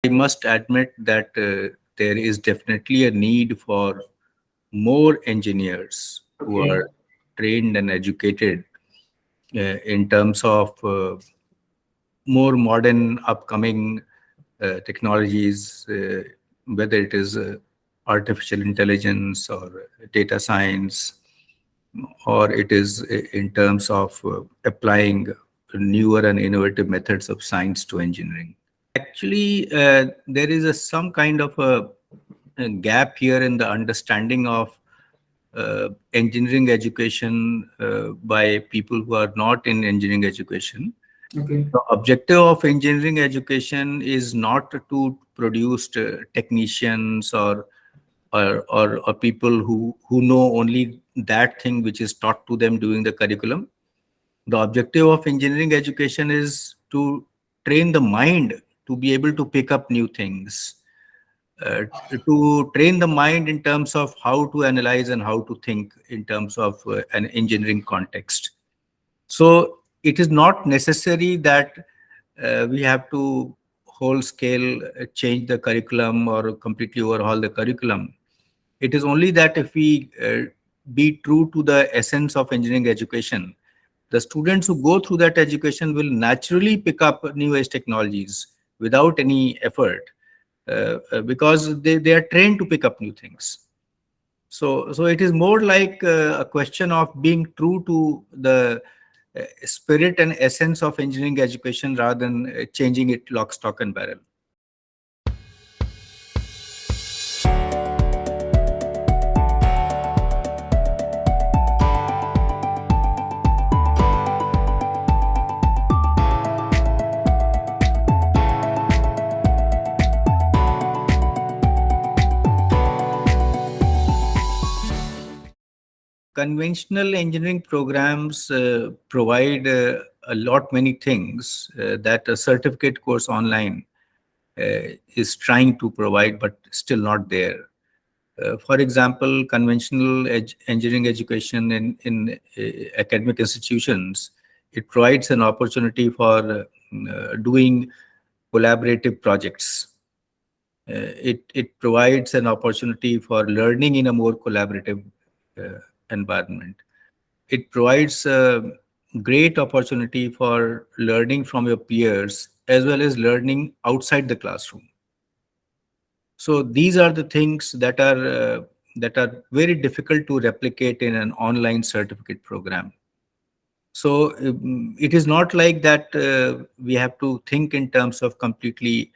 must admit that there is definitely a need for more engineers who Okay. are trained and educated in terms of more modern upcoming technologies, whether it is artificial intelligence or data science, or it is in terms of applying newer and innovative methods of science to engineering. Actually, there is some kind of a gap here in the understanding of engineering education by people who are not in engineering education. Okay. The objective of engineering education is not to produce technicians or people who know only that thing which is taught to them during the curriculum. The objective of engineering education is to train the mind to be able to pick up new things, to train the mind in terms of how to analyze and how to think in terms of an engineering context. So it is not necessary that we have to whole scale change the curriculum or completely overhaul the curriculum. It is only that if we be true to the essence of engineering education, the students who go through that education will naturally pick up new age technologies without any effort, because they are trained to pick up new things. So it is more like a question of being true to the spirit and essence of engineering education rather than changing it lock, stock, and barrel. Conventional engineering programs provide a lot many things that a certificate course online is trying to provide, but still not there. For example, conventional engineering education in academic institutions, it provides an opportunity for doing collaborative projects. It provides an opportunity for learning in a more collaborative environment. It provides a great opportunity for learning from your peers as well as learning outside the classroom. So these are the things that are very difficult to replicate in an online certificate program. So it is not like that we have to think in terms of completely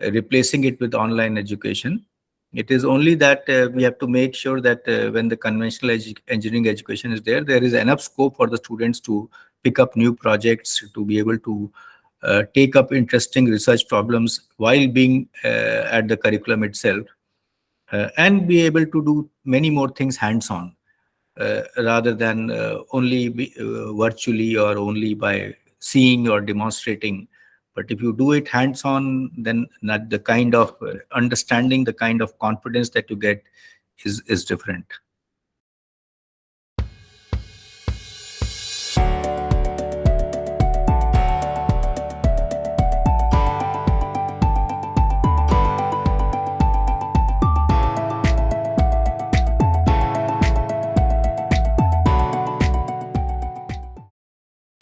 replacing it with online education. It is only that we have to make sure that when the conventional engineering education is there, there is enough scope for the students to pick up new projects, to be able to take up interesting research problems while being at the curriculum itself, and be able to do many more things hands-on rather than virtually or only by seeing or demonstrating. But if you do it hands-on, then the kind of understanding, the kind of confidence that you get is different.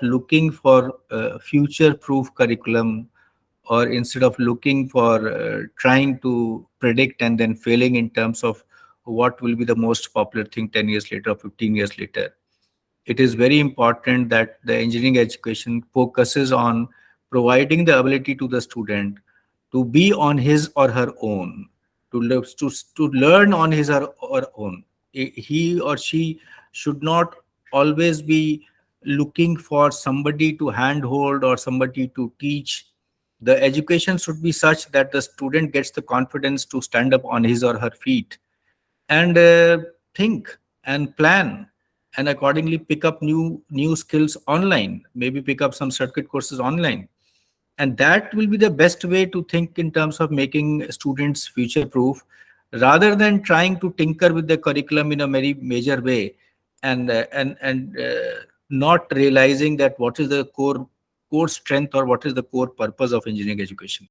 Looking for a future-proof curriculum, or instead of looking for trying to predict and then failing in terms of what will be the most popular thing 10 years later or 15 years later, it is very important that the engineering education focuses on providing the ability to the student to be on his or her own, to learn on his or her own. He or she should not always be looking for somebody to handhold or somebody to teach. The education should be such that the student gets the confidence to stand up on his or her feet and think and plan and accordingly pick up new skills online, maybe pick up some certificate courses online. And that will be the best way to think in terms of making students future proof, rather than trying to tinker with the curriculum in a very major way, and not realizing that what is the core strength or what is the core purpose of engineering education.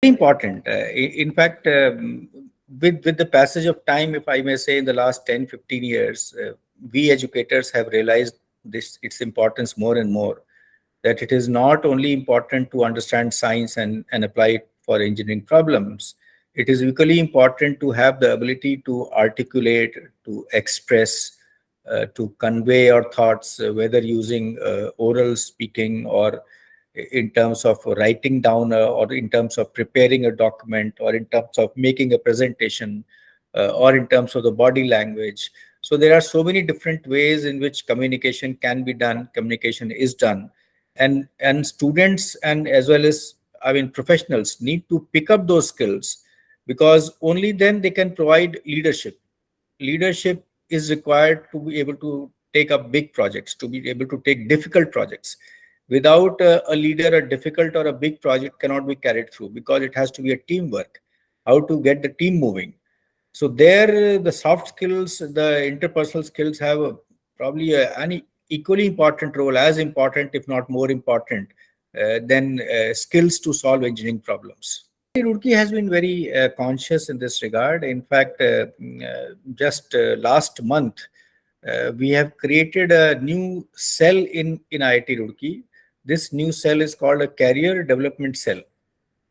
important. In fact, with the passage of time, if I may say, in the last 10, 15 years, we educators have realized this its importance more and more. That it is not only important to understand science and apply it for engineering problems. It is equally important to have the ability to articulate, to express, to convey our thoughts, whether using oral speaking or in terms of writing down or in terms of preparing a document or in terms of making a presentation or in terms of the body language. So there are so many different ways in which communication can be done, communication is done. And students and as well as, I mean, professionals need to pick up those skills, because only then they can provide leadership. Leadership is required to be able to take up big projects, to be able to take difficult projects. Without a leader, a difficult or a big project cannot be carried through, because it has to be a teamwork, how to get the team moving. So there, the soft skills, the interpersonal skills have probably an equally important role, as important, if not more important, than skills to solve engineering problems. Roorkee has been very conscious in this regard. In fact, just last month, we have created a new cell in IIT Roorkee. This new cell is called a career development cell.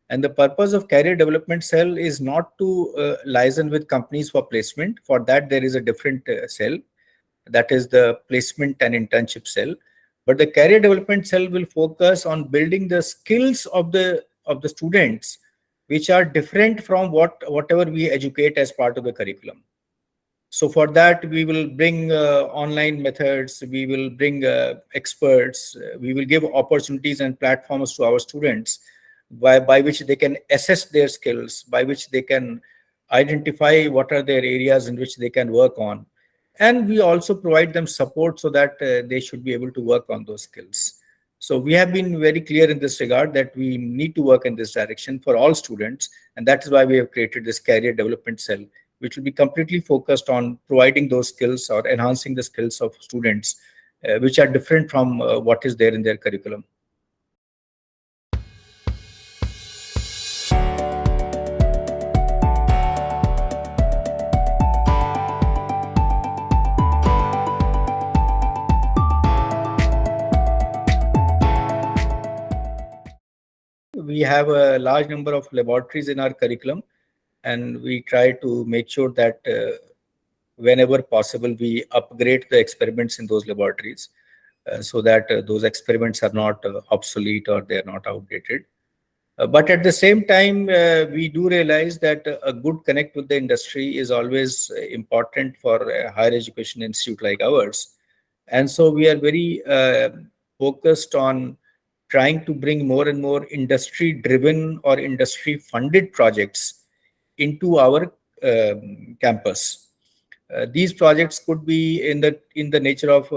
And the purpose of career development cell is not to liaison with companies for placement. For that, there is a different cell, that is the placement and internship cell. But the career development cell will focus on building the skills of the students, which are different from whatever we educate as part of the curriculum. So for that, we will bring online methods, we will bring experts, we will give opportunities and platforms to our students by which they can assess their skills, by which they can identify what are their areas in which they can work on. And we also provide them support so that they should be able to work on those skills. So we have been very clear in this regard that we need to work in this direction for all students. And that is why we have created this career development cell, which will be completely focused on providing those skills or enhancing the skills of students, which are different from what is there in their curriculum. We have a large number of laboratories in our curriculum, and we try to make sure that whenever possible, we upgrade the experiments in those laboratories so that those experiments are not obsolete or they are not outdated. But at the same time, we do realize that a good connect with the industry is always important for a higher education institute like ours. And so we are very focused on trying to bring more and more industry driven or industry funded projects into our campus. These projects could be in the nature of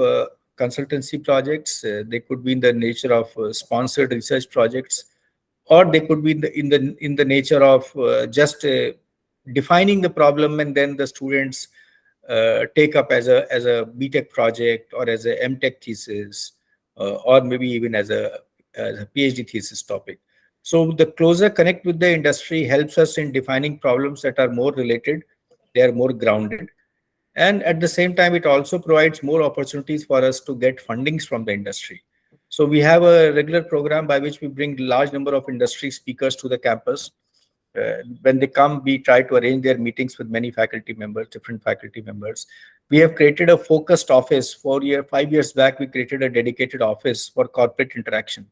consultancy projects. They could be in the nature of sponsored research projects, or they could be in the nature of just defining the problem, and then the students take up as a BTech project or as a MTech thesis, or maybe even as a PhD thesis topic. So the closer connect with the industry helps us in defining problems that are more related, they are more grounded. And at the same time, it also provides more opportunities for us to get fundings from the industry. So we have a regular program by which we bring large number of industry speakers to the campus. When they come, we try to arrange their meetings with many faculty members, different faculty members. We have created a focused office. 5 years back, we created a dedicated office for corporate interaction.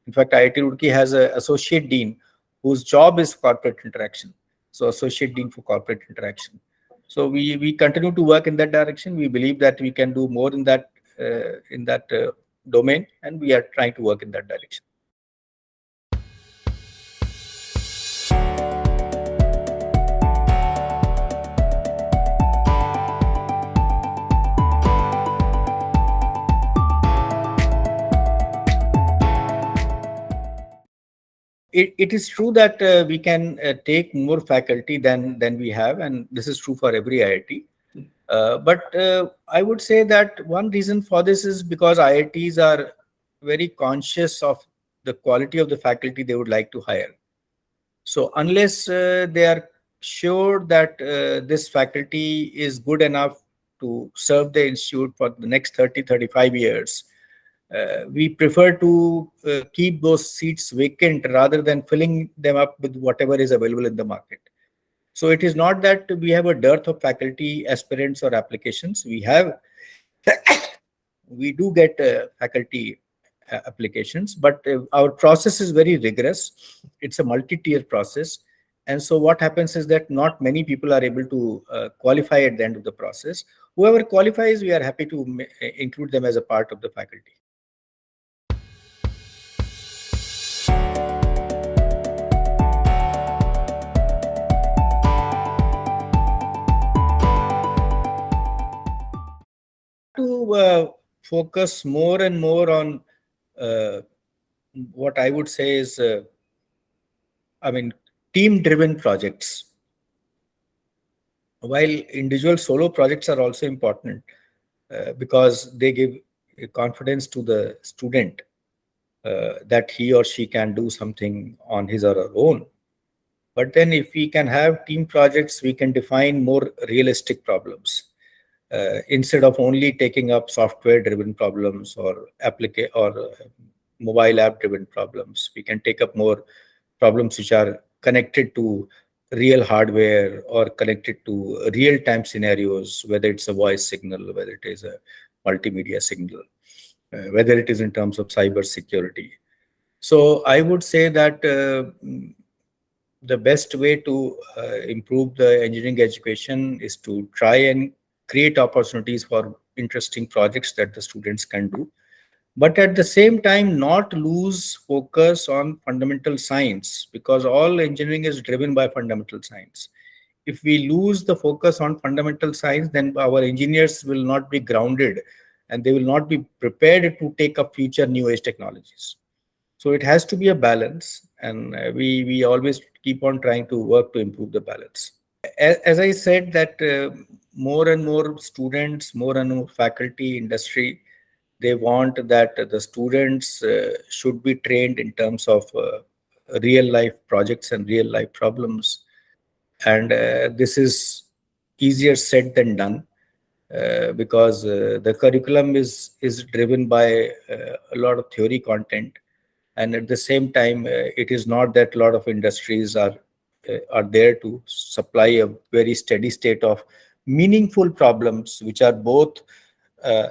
In fact, IIT Roorkee has an associate dean whose job is corporate interaction. So associate dean for corporate interaction. So we continue to work in that direction. We believe that we can do more in that domain, and we are trying to work in that direction. It is true that we can take more faculty than we have, and this is true for every IIT. But I would say that one reason for this is because IITs are very conscious of the quality of the faculty they would like to hire. So unless they are sure that this faculty is good enough to serve the institute for the next 30-35 years, we prefer to keep those seats vacant rather than filling them up with whatever is available in the market. So it is not that we have a dearth of faculty aspirants or applications. We do get faculty applications, but our process is very rigorous. It's a multi-tier process. And so what happens is that not many people are able to qualify at the end of the process. Whoever qualifies, we are happy to include them as a part of the faculty. To focus more and more on uh, what I would say is, I mean, team-driven projects. While individual solo projects are also important because they give confidence to the student that he or she can do something on his or her own. But then if we can have team projects, we can define more realistic problems. Instead of only taking up software-driven problems or mobile app-driven problems, we can take up more problems which are connected to real hardware or connected to real-time scenarios, whether it's a voice signal, whether it is a multimedia signal, whether it is in terms of cyber security. So I would say that the best way to improve the engineering education is to try and create opportunities for interesting projects that the students can do, but at the same time not lose focus on fundamental science, because all engineering is driven by fundamental science. If we lose the focus on fundamental science, then our engineers will not be grounded and they will not be prepared to take up future new age technologies. So it has to be a balance, and we always keep on trying to work to improve the balance. As I said, that more and more students, more and more faculty, industry, they want that the students should be trained in terms of real life projects and real life problems. And this is easier said than done because the curriculum is driven by a lot of theory content, and at the same time it is not that a lot of industries are there to supply a very steady state of meaningful problems which are both uh,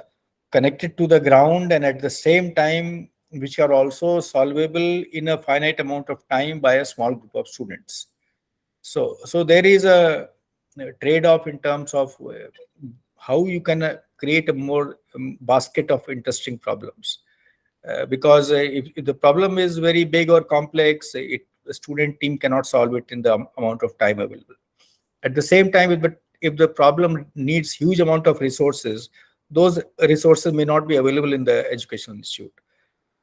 connected to the ground and at the same time which are also solvable in a finite amount of time by a small group of students. So there is a trade-off in terms of how you can create a more basket of interesting problems. Because if the problem is very big or complex, the student team cannot solve it in the amount of time available. At the same time, if the problem needs huge amount of resources, those resources may not be available in the educational institute.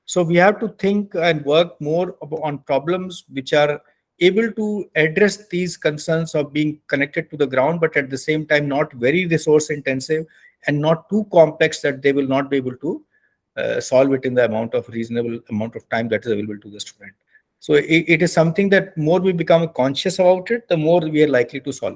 So we have to think and work more on problems which are able to address these concerns of being connected to the ground, but at the same time not very resource intensive and not too complex that they will not be able to solve it in the reasonable amount of time that is available to the student. So it is something that more we become conscious about it, the more we are likely to solve.